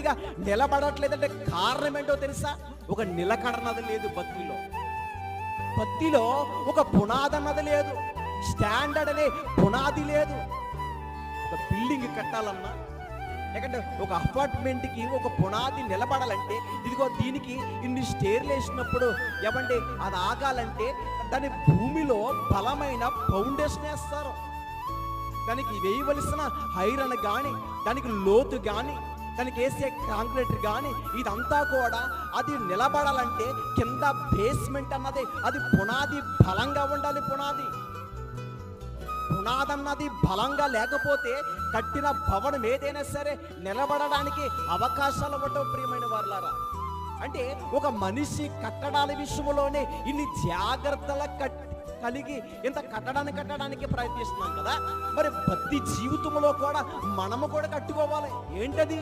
గట్టిగా నిలబడట్లేదంటే కారణం ఏంటో తెలుసా? ఒక నిలకడనది లేదు భక్తిలో. భక్తిలో ఒక పునాది అన్నది లేదు, స్టాండర్డ్ అనే పునాది లేదు. ఒక బిల్డింగ్ కట్టాలన్నా, లేకంటే ఒక అపార్ట్మెంట్కి ఒక పునాది నిలబడాలంటే, ఇదిగో దీనికి ఇన్ని స్టేర్లు వేసినప్పుడు ఏమంటే అది ఆగాలంటే దాని భూమిలో బలమైన ఫౌండేషన్ వేస్తారు. దానికి వేయవలసిన ఐరన్ కానీ, దానికి లోతు కానీ, దానికి వేసే కాంక్రీట్ కానీ, ఇదంతా కూడా అది నిలబడాలంటే కింద బేస్మెంట్ అన్నది, అది పునాది బలంగా ఉండాలి. పునాదన్నది బలంగా లేకపోతే కట్టిన భవనం ఏదైనా సరే నిలబడడానికి అవకాశాలు ఉండవు. ప్రియమైన వారలారా, అంటే ఒక మనిషి కట్టడాల విషయంలోనే ఇన్ని జాగ్రత్తలు కలిగి ఇంత కట్టడానికి ప్రయత్నిస్తున్నాం కదా, మరి భక్తి జీవితంలో కూడా మనము కూడా కట్టుకోవాలి. ఏంటది?